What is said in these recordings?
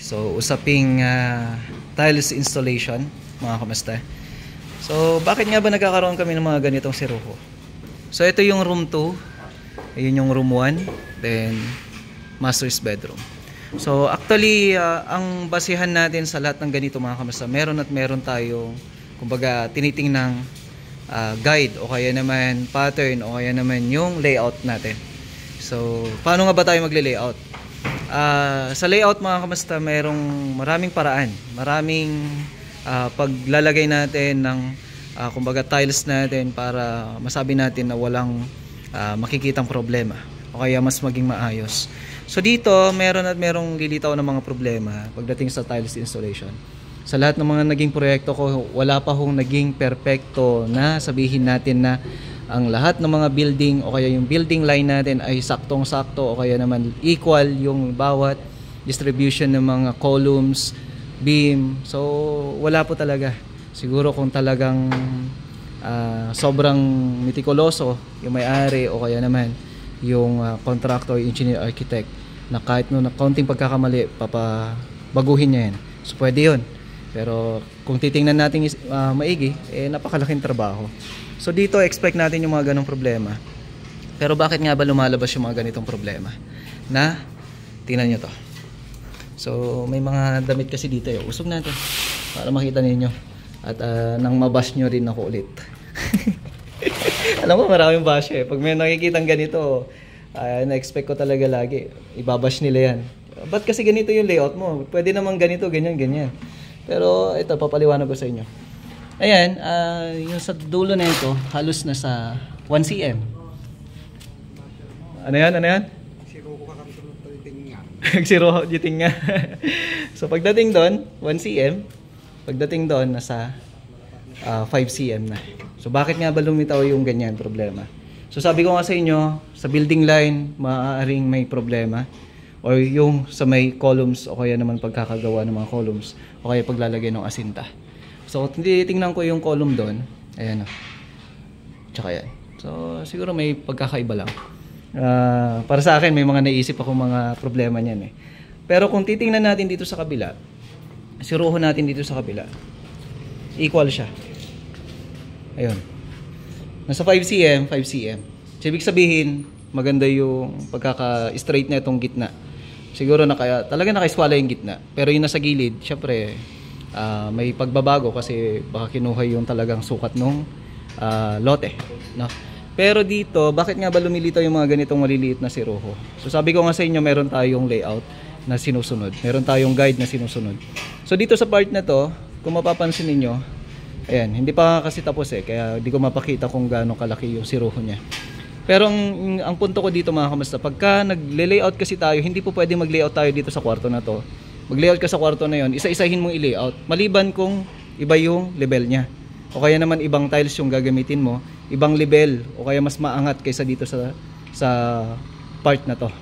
So, usaping tiles installation, mga kamusta. So, bakit nga ba nagkakaroon kami ng mga ganitong siruho? So, ito yung room 2. Ayun yung room 1. Then, master's bedroom. So, actually, ang basihan natin sa lahat ng ganito, mga kamusta, meron tayo, kumbaga, tinitingnang guide o kaya naman pattern o kaya naman yung layout natin. So, paano nga ba tayo magle-layout? Sa layout, mga kamusta, maraming paraan. Maraming paglalagay natin ng kumbaga tiles natin para masabi natin na walang makikitang problema o kaya mas maging maayos. So dito, merong lilitaw ng mga problema pagdating sa tiles installation. Sa lahat ng mga naging proyekto ko, wala pa hong naging perfecto na sabihin natin na ang lahat ng mga building o kaya yung building line natin ay saktong-sakto o kaya naman equal yung bawat distribution ng mga columns, beam. So wala po talaga. Siguro kung talagang sobrang mitikuloso yung may-ari o kaya naman yung contractor, engineer, architect na kahit na kaunting pagkakamali papabaguhin niya yan. So pwede yun. Pero kung titingnan natin maigi, napakalaking trabaho. So dito expect natin yung mga ganong problema. Pero bakit nga ba lumalabas yung mga ganitong problema? Tingnan nyo to. So may mga damit kasi dito. Usog natin para makita ninyo. At nang mabash nyo rin ako ulit. Alam mo, maraming bash eh. Pag may nakikitang ganito, na-expect ko talaga lagi. Ibabash nila yan. Ba't kasi ganito yung layout mo? Pwede naman ganito, ganyan, ganyan. Pero ito, papaliwanag ko sa inyo. Ayan, yung sa dulo na ito, halos na sa 1 cm. Ano yan? Siruho ka kami sa tinga. Siruho, tinga. So pagdating doon, 1 cm. Pagdating doon, nasa 5 cm na. So bakit nga ba lumitaw yung ganyan problema? So sabi ko nga sa inyo, sa building line, maaaring may problema. O yung sa may columns o kaya naman pagkakagawa ng mga columns o kaya paglalagay ng asinta. So titingnan ko yung column doon. Ayan o. Tsaka yan. So siguro may pagkakaiba lang. Para sa akin may mga naisip ako mga problema niyan eh. Pero kung titingnan natin dito sa kabila, siruho natin dito sa kabila, equal siya. Ayun. Nasa 5 cm, 5 cm. So ibig sabihin, maganda yung pagkaka-straight na itong gitna. Siguro talaga naka-swala yung gitna. Pero yung nasa gilid, syempre, may pagbabago kasi baka kinuha yung talagang sukat nung lote, no? Pero dito, bakit nga ba lumilitaw yung mga ganitong maliliit na siruho? So sabi ko nga sa inyo, meron tayong layout na sinusunod. Meron tayong guide na sinusunod. So dito sa part na to, kung mapapansin niyo, ayan, hindi pa kasi tapos eh, kaya hindi ko mapakita kung gaano kalaki yung siruho niya. Pero ang punto ko dito, mga kamusta, pagka nagle-layout kasi tayo, hindi po pwede mag-layout tayo dito sa kwarto na to. Mag-layout ka sa kwarto na yon, isa-isahin mong i-layout. Maliban kung iba yung level niya. O kaya naman ibang tiles yung gagamitin mo, ibang level o kaya mas maangat kaysa dito sa part na to.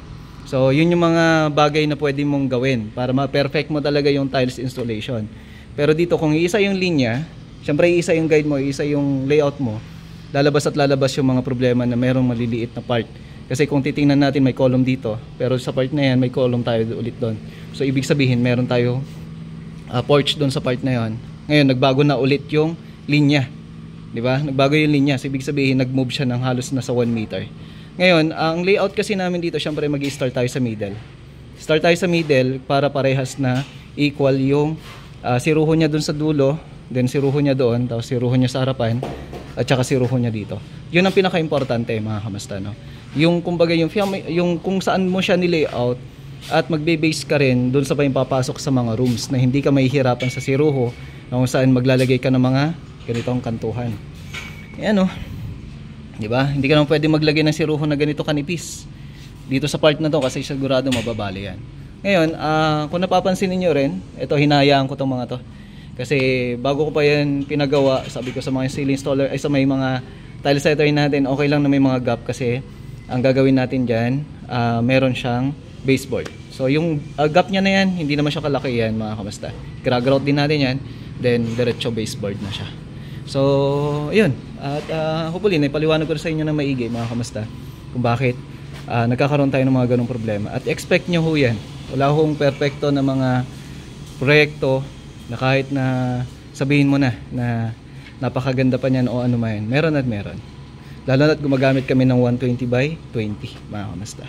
So yun yung mga bagay na pwede mong gawin para ma-perfect mo talaga yung tiles installation. Pero dito kung iisa yung linya, syempre iisa yung guide mo, iisa yung layout mo, lalabas at lalabas yung mga problema na merong maliliit na part. Kasi kung titingnan natin may column dito, pero sa part na yan may column tayo ulit doon. So ibig sabihin meron tayo porch doon sa part na yan. Ngayon nagbago na ulit yung linya. 'Di ba? Nagbago yung linya. So ibig sabihin nag-move siya ng halos nasa 1 meter. Ngayon, ang layout kasi namin dito, syempre magi-start tayo sa middle. Start tayo sa middle para parehas na equal yung siruho niya doon sa dulo, then siruho niya doon, tapos siruho niya sa harapan, at saka siruho niya dito. Yun ang pinaka-importante, mga kamusta, no? Yung kumbaga yung kung saan mo siya ni-layout at magbe-base ka rin doon sa papasok sa mga rooms na hindi ka mahihirapan sa siruho na kung saan maglalagay ka ng mga ganitong kantuhan. Ayan o. Diba? Hindi ka naman pwede maglagay ng siruho na ganito kanipis dito sa part na to kasi sigurado mababali yan. Ngayon, kung napapansin niyo rin, ito hinahayaan ko tong mga to. Kasi bago ko pa yan pinagawa, sabi ko sa mga ceiling installer, ay sa may mga tile setter natin, okay lang na may mga gap kasi ang gagawin natin dyan, meron siyang baseboard. So yung gap niya na yan, hindi naman siya kalaki yan, mga kamusta. Crack-grout din natin yan, then diretso baseboard na siya. So yun, at hopefully naipaliwanag ko sa inyo na maigi, mga kamusta, kung bakit nagkakaroon tayo ng mga ganong problema. At expect nyo ho yan, wala hong perfecto na mga proyekto na kahit na sabihin mo na napakaganda pa niyan o ano man, meron at meron. Lalo na't gumagamit kami ng 120 by 20 mga kamasta.